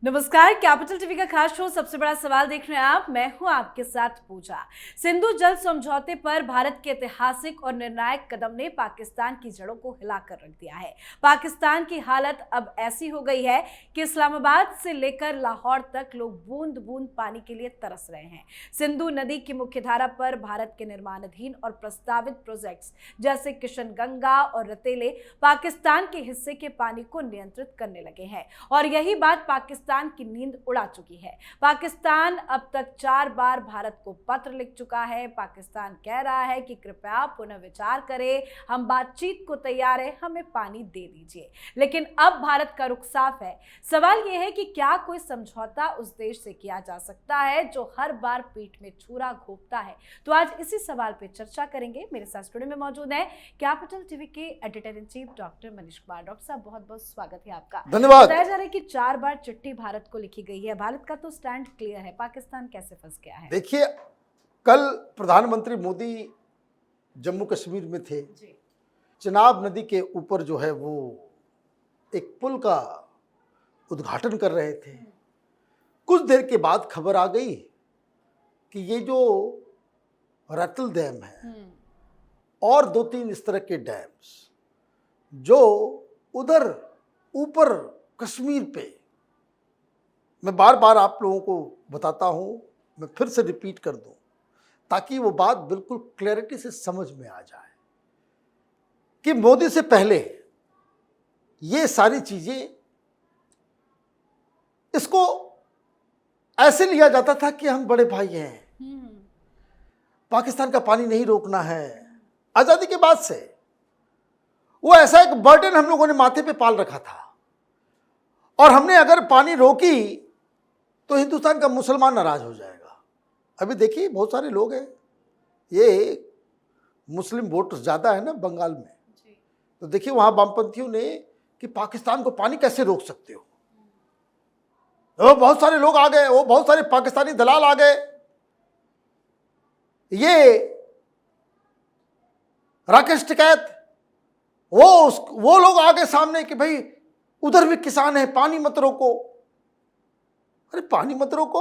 नमस्कार, capital TV का खास शो सबसे बड़ा सवाल देख रहे हैं आप। मैं हूं आपके साथ पूजा। सिंधु जल समझौते पर भारत के ऐतिहासिक और निर्णायक कदम ने पाकिस्तान की जड़ों को हिलाकर रख दिया है। पाकिस्तान की हालत अब ऐसी हो गई है कि इस्लामाबाद से लेकर लाहौर तक लोग बूंद बूंद पानी के लिए तरस रहे हैं। सिंधु नदी की मुख्य धारा पर भारत के निर्माणाधीन और प्रस्तावित प्रोजेक्ट्स जैसे किशनगंगा और रतेले पाकिस्तान के हिस्से के पानी को नियंत्रित करने लगे हैं और यही बात पाकिस्तान की नींद उड़ा चुकी है। पाकिस्तान अब तक 4 बार भारत को पत्र लिख चुका है। पाकिस्तान कह रहा है कि कृपया पुनः विचार करें, हम बातचीत को तैयार हैं, हमें पानी दे दीजिए। लेकिन अब भारत का रुख साफ है। सवाल यह है कि क्या कोई समझौता उस देश से किया जा सकता है जो हर बार पीठ में छुरा घोंपता है? तो आज इसी सवाल पर चर्चा करेंगे। मेरे साथ स्टूडियो में मौजूद है कैपिटल टीवी के editor in chief doctor Manish Kumar. Doctor साहब, बहुत बहुत स्वागत है आपका। धन्यवाद। बताया जा रहा है कि 4 बार चिट्ठी भारत को लिखी गई है। भारत का तो स्टैंड क्लियर है, पाकिस्तान कैसे फंस गया है? देखिए, कल प्रधानमंत्री मोदी जम्मू कश्मीर में थे। चिनाब नदी के ऊपर जो है वो एक पुल का उद्घाटन कर रहे थे। कुछ देर के बाद खबर आ गई कि ये जो रतल डैम है और 2-3 इस तरह के डैम्स जो उधर ऊपर कश्मीर पे, मैं बार बार आप लोगों को बताता हूं, मैं फिर से रिपीट कर दूं ताकि वो बात बिल्कुल क्लैरिटी से समझ में आ जाए कि मोदी से पहले ये सारी चीजें, इसको ऐसे लिया जाता था कि हम बड़े भाई हैं, पाकिस्तान का पानी नहीं रोकना है। आजादी के बाद से वो ऐसा एक बर्डन हम लोगों ने माथे पे पाल रखा था और हमने अगर पानी रोकी तो हिंदुस्तान का मुसलमान नाराज हो जाएगा। अभी देखिए, बहुत सारे लोग हैं, ये मुस्लिम वोटर्स ज़्यादा है ना बंगाल में, तो देखिए वहाँ वामपंथियों ने कि पाकिस्तान को पानी कैसे रोक सकते हो। वो बहुत सारे लोग आ गए, वो बहुत सारे पाकिस्तानी दलाल आ गए। ये राकेश टिकैत, वो लोग आ गए सामने कि भाई उधर भी किसान है, पानी मत रोको। अरे पानी मत रोको,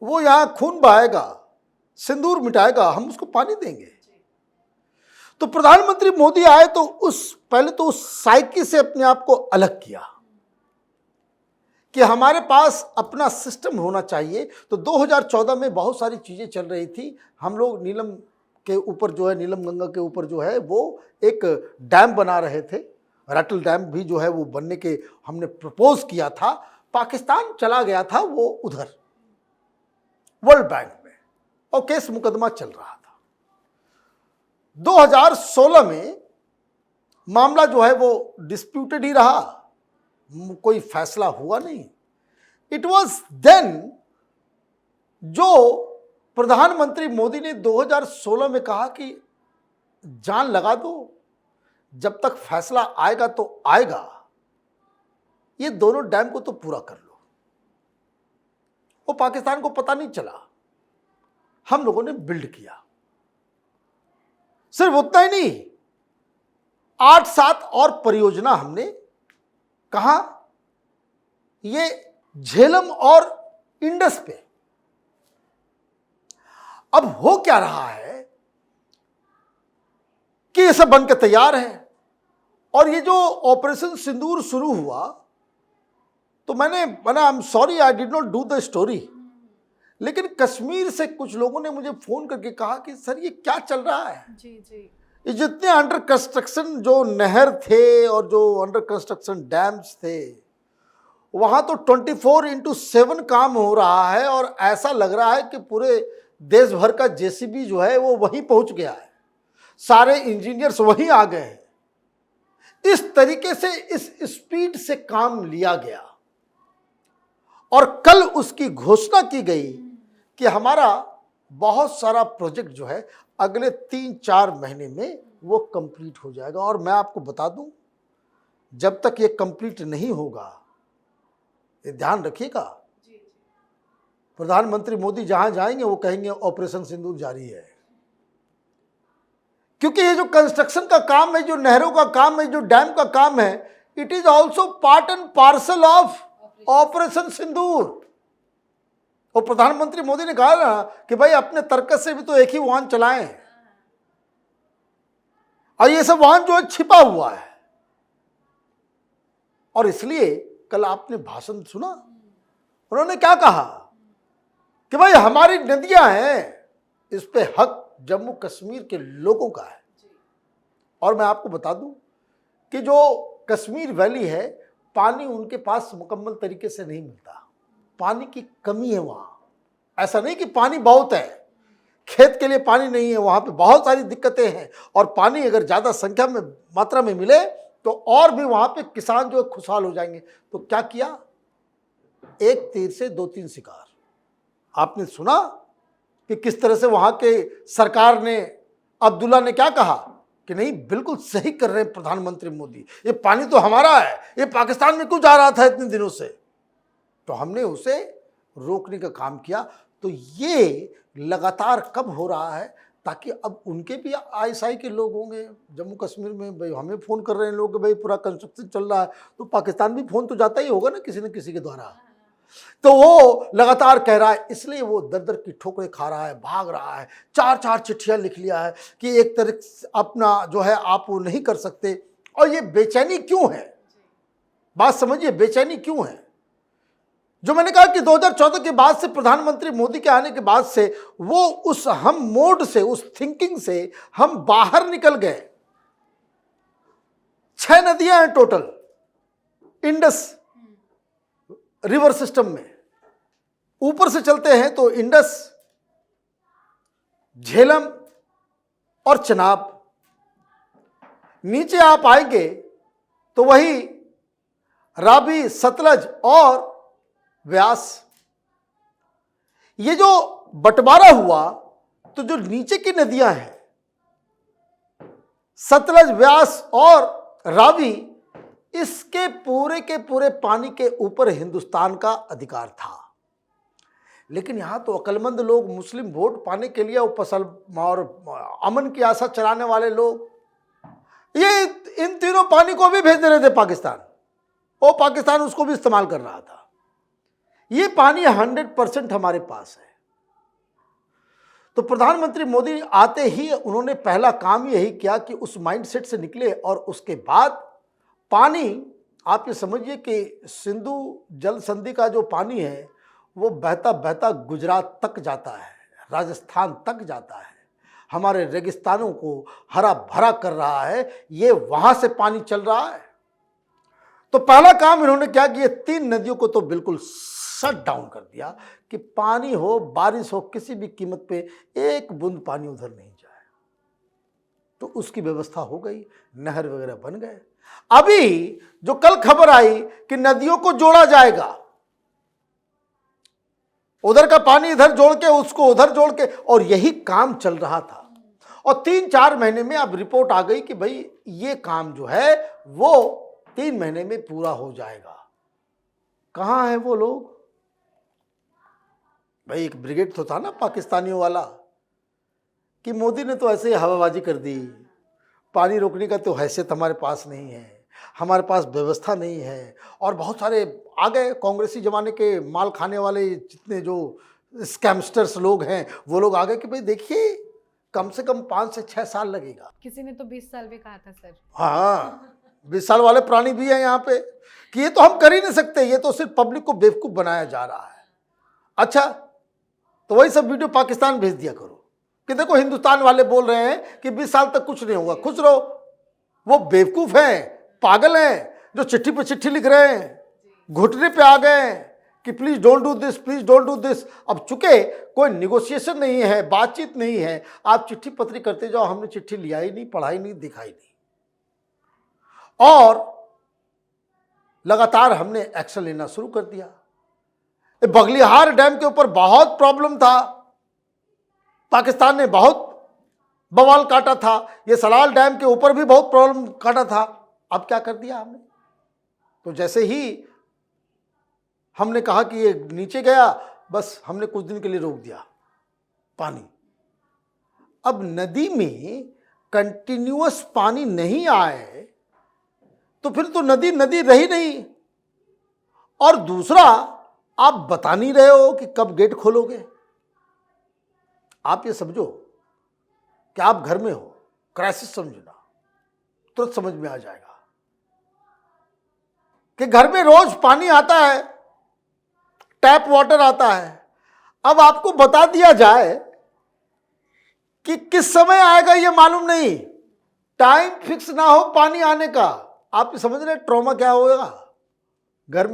वो यहां खून बहाएगा, सिंदूर मिटाएगा, हम उसको पानी देंगे। तो प्रधानमंत्री मोदी आए तो पहले तो उस साइकी से अपने आप को अलग किया कि हमारे पास अपना सिस्टम होना चाहिए। तो 2014 में बहुत सारी चीजें चल रही थी। हम लोग नीलम के ऊपर जो है, नीलम गंगा के ऊपर जो है वो एक डैम बना रहे थे। रटल डैम भी जो है वो बनने के हमने प्रपोज किया था। पाकिस्तान चला गया था वो उधर वर्ल्ड बैंक में और केस मुकदमा चल रहा था। 2016 में मामला जो है वो डिस्प्यूटेड ही रहा, कोई फैसला हुआ नहीं। इट वॉज देन जो प्रधानमंत्री मोदी ने 2016 में कहा कि जान लगा दो, जब तक फैसला आएगा तो आएगा, ये दोनों डैम को तो पूरा कर लो। वो पाकिस्तान को पता नहीं चला, हम लोगों ने बिल्ड किया। सिर्फ उतना ही नहीं, 8-7 और परियोजना हमने कहा, ये झेलम और इंडस पे। अब हो क्या रहा है कि ये सब बनकर तैयार है और ये जो ऑपरेशन सिंदूर शुरू हुआ तो मैंने I am sorry, I did not do the story, लेकिन कश्मीर से कुछ लोगों ने मुझे फोन करके कहा कि सर ये क्या चल रहा है। ये जितने अंडर कंस्ट्रक्शन जो नहर थे और जो अंडर कंस्ट्रक्शन डैम्स थे, वहां तो 24/7 काम हो रहा है और ऐसा लग रहा है कि पूरे देश भर का जेसीबी जो है वो वहीं पहुंच गया है, सारे इंजीनियर्स वहीं आ गए हैं। इस तरीके से, इस स्पीड से काम लिया गया और कल उसकी घोषणा की गई कि हमारा बहुत सारा प्रोजेक्ट जो है अगले 3-4 महीने में वो कंप्लीट हो जाएगा। और मैं आपको बता दूं, जब तक ये कंप्लीट नहीं होगा, ये ध्यान रखिएगा, प्रधानमंत्री मोदी जहां जाएंगे वो कहेंगे ऑपरेशन सिंदूर जारी है। क्योंकि ये जो कंस्ट्रक्शन का काम है, जो नहरों का काम है, जो डैम का काम है, it is also part and parcel of operation Sindoor. और प्रधानमंत्री मोदी ने कहा ना कि भाई अपने तर्कस से भी तो एक ही वाहन चलाएं, और ये सब वाहन जो है छिपा हुआ है। और इसलिए कल आपने भाषण सुना, उन्होंने क्या कहा कि भाई हमारी नदियां हैं, इस पे हक जम्मू कश्मीर के लोगों का है। और मैं आपको बता दूं कि जो कश्मीर वैली है, पानी उनके पास मुकम्मल तरीके से नहीं मिलता, पानी की कमी है वहां। ऐसा नहीं कि पानी बहुत है, खेत के लिए पानी नहीं है, वहां पे बहुत सारी दिक्कतें हैं। और पानी अगर ज्यादा संख्या में मात्रा में मिले तो और भी वहां पे किसान जो है खुशहाल हो जाएंगे। तो क्या किया, एक तीर से दो तीन शिकार। आपने सुना कि किस तरह से वहां के सरकार ने, अब्दुल्ला ने क्या कहा कि नहीं बिल्कुल सही कर रहे हैं प्रधानमंत्री मोदी, ये पानी तो हमारा है, ये पाकिस्तान में क्यों जा रहा था इतने दिनों से। तो हमने उसे रोकने का काम किया। तो ये लगातार कब हो रहा है, ताकि अब उनके भी आईएसआई के लोग होंगे जम्मू कश्मीर में, भाई हमें फ़ोन कर रहे हैं लोग कि भाई पूरा कंस्ट्रक्शन चल रहा है, तो पाकिस्तान भी फ़ोन तो जाता ही होगा ना किसी न किसी के द्वारा। तो वो लगातार कह रहा है, इसलिए वो दर दर की ठोकरें खा रहा है, भाग रहा है। चार चार चिट्ठियां लिख लिया है कि एक तरह से अपना जो है आप वो नहीं कर सकते। और ये बेचैनी क्यों है, बात समझिए, बेचैनी क्यों है। जो मैंने कहा कि 2014 के बाद से, प्रधानमंत्री मोदी के आने के बाद से, वो उस हम मोड से, उस थिंकिंग से हम बाहर निकल गए। 6 नदियां हैं टोटल इंडस रिवर सिस्टम में। ऊपर से चलते हैं तो इंडस, झेलम और चनाब। नीचे आप आएंगे तो वही रावी, सतलज और व्यास। ये जो बंटवारा हुआ, तो जो नीचे की नदियां हैं सतलज, व्यास और रावी, इसके पूरे के पूरे पानी के ऊपर हिंदुस्तान का अधिकार था। लेकिन यहां तो अक्लमंद लोग, मुस्लिम वोट पाने के लिए उपसल और अमन की आशा चलाने वाले लोग, ये इन तीनों पानी को भी भेज दे रहे थे पाकिस्तान, और पाकिस्तान उसको भी इस्तेमाल कर रहा था। ये पानी 100% हमारे पास है। तो प्रधानमंत्री मोदी आते ही उन्होंने पहला काम यही किया कि उस माइंडसेट से निकले, और उसके बाद पानी, आप ये समझिए कि सिंधु जल संधि का जो पानी है वो बहता बहता गुजरात तक जाता है, राजस्थान तक जाता है, हमारे रेगिस्तानों को हरा भरा कर रहा है, ये वहां से पानी चल रहा है। तो पहला काम इन्होंने क्या कि ये 3 नदियों को तो बिल्कुल शट डाउन कर दिया कि पानी हो, बारिश हो, किसी भी कीमत पे एक बूंद पानी उधर नहीं जाए। तो उसकी व्यवस्था हो गई, नहर वगैरह बन गए। अभी जो कल खबर आई कि नदियों को जोड़ा जाएगा, उधर का पानी इधर जोड़ के, उसको उधर जोड़ के, और यही काम चल रहा था। और 3-4 महीने में अब रिपोर्ट आ गई कि भाई ये काम जो है वो 3 महीने में पूरा हो जाएगा। कहां है वो लोग भाई? एक ब्रिगेड तो था ना पाकिस्तानियों वाला कि मोदी ने तो ऐसे ही हवाबाजी कर दी, पानी रोकने का तो हैसियत हमारे पास नहीं है, हमारे पास व्यवस्था नहीं है। और बहुत सारे आ गए कांग्रेसी जमाने के माल खाने वाले, जितने जो स्कैमस्टर्स लोग हैं, वो लोग आ गए कि भाई देखिए कम से कम 5 से 6 साल लगेगा। किसी ने तो 20 साल भी कहा था सर। हाँ, 20 साल वाले प्राणी भी हैं यहाँ पे कि ये तो हम कर ही नहीं सकते, ये तो सिर्फ पब्लिक को बेवकूफ़ बनाया जा रहा है। अच्छा, तो वही सब वीडियो पाकिस्तान भेज दिया करो कि देखो हिंदुस्तान वाले बोल रहे हैं कि 20 साल तक कुछ नहीं होगा, खुश रहो। वो बेवकूफ़ हैं, पागल हैं, जो चिट्ठी पे चिट्ठी लिख रहे हैं, घुटने पे आ गए हैं कि please don't do this, please don't do this. अब चूंकि कोई निगोशिएशन नहीं है, बातचीत नहीं है, आप चिट्ठी पत्री करते जाओ, हमने चिट्ठी लिया ही नहीं, पढ़ाई नहीं, दिखाई नहीं। और लगातार हमने एक्शन लेना शुरू कर दिया। बगलिहार डैम के ऊपर बहुत प्रॉब्लम था, पाकिस्तान ने बहुत बवाल काटा था। ये सलाल डैम के ऊपर भी बहुत प्रॉब्लम काटा था। अब क्या कर दिया हमने? तो जैसे ही हमने कहा कि ये नीचे गया, बस हमने कुछ दिन के लिए रोक दिया पानी। अब नदी में कंटिन्यूअस पानी नहीं आए तो फिर तो नदी नदी रही नहीं। और दूसरा, आप बता नहीं रहे हो कि कब गेट खोलोगे। आप ये समझो कि आप घर में हो, क्राइसिस समझना, तुरंत समझ में आ जाएगा कि घर में रोज पानी आता है, टैप वाटर आता है। अब आपको बता दिया जाए कि किस समय आएगा ये मालूम नहीं, टाइम फिक्स ना हो पानी आने का। आप समझ रहे ट्रॉमा क्या होगा घर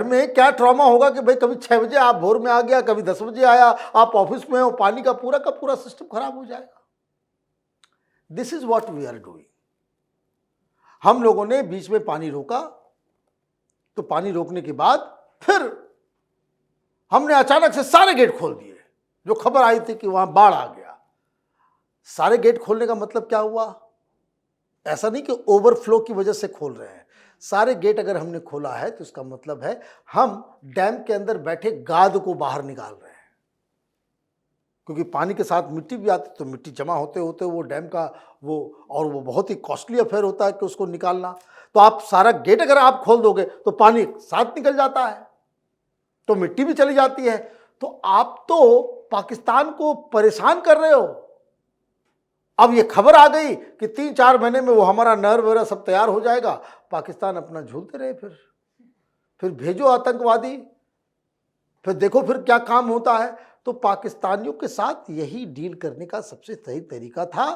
में क्या ट्रॉमा होगा कि भाई कभी 6 बजे आप भोर में आ गया, कभी 10 बजे आया, आप ऑफिस में हो, पानी का पूरा सिस्टम खराब हो जाएगा। This is what we are doing. हम लोगों ने बीच में पानी रोका, तो पानी रोकने के बाद फिर हमने अचानक से सारे गेट खोल दिए। जो खबर आई थी कि वहां बाढ़ आ गया, सारे गेट खोलने का मतलब क्या हुआ? ऐसा नहीं कि ओवरफ्लो की वजह से खोल रहे हैं। सारे गेट अगर हमने खोला है तो इसका मतलब है हम डैम के अंदर बैठे गाद को बाहर निकाल रहे हैं, क्योंकि पानी के साथ मिट्टी भी आती, तो मिट्टी जमा होते होते वो डैम का वो बहुत ही कॉस्टली अफेयर होता है कि उसको निकालना। तो आप सारा गेट अगर आप खोल दोगे तो पानी साथ निकल जाता है, तो मिट्टी भी चली जाती है। तो आप तो पाकिस्तान को परेशान कर रहे हो। अब ये खबर आ गई कि 3-4 महीने में वो हमारा नहर वगैरह सब तैयार हो जाएगा। पाकिस्तान अपना झूलते रहे, फिर भेजो आतंकवादी, फिर देखो फिर क्या काम होता है। तो पाकिस्तानियों के साथ यही डील करने का सबसे सही तरीका था,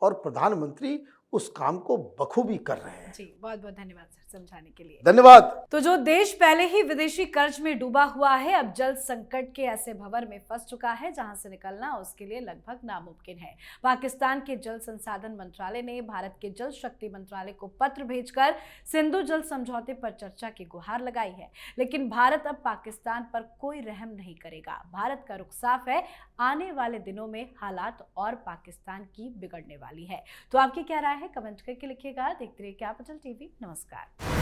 और प्रधानमंत्री उस काम को बखूबी कर रहे हैं। जी, बहुत बहुत धन्यवाद सर समझाने के लिए। धन्यवाद। तो जो देश पहले ही विदेशी कर्ज में डूबा हुआ है, अब जल संकट के ऐसे भंवर में फंस चुका है जहां से निकलना उसके लिए लगभग नामुमकिन है। पाकिस्तान के जल संसाधन मंत्रालय ने भारत के जल शक्ति मंत्रालय को पत्र भेजकर सिंधु जल समझौते पर चर्चा की गुहार लगाई है, लेकिन भारत अब पाकिस्तान पर कोई रहम नहीं करेगा। भारत का रुख साफ है, आने वाले दिनों में हालात और पाकिस्तान की बिगड़ने वाली है। तो आपकी क्या राय है, कमेंट करके लिखिएगा। देखते रहिए कैपिटल टीवी। नमस्कार।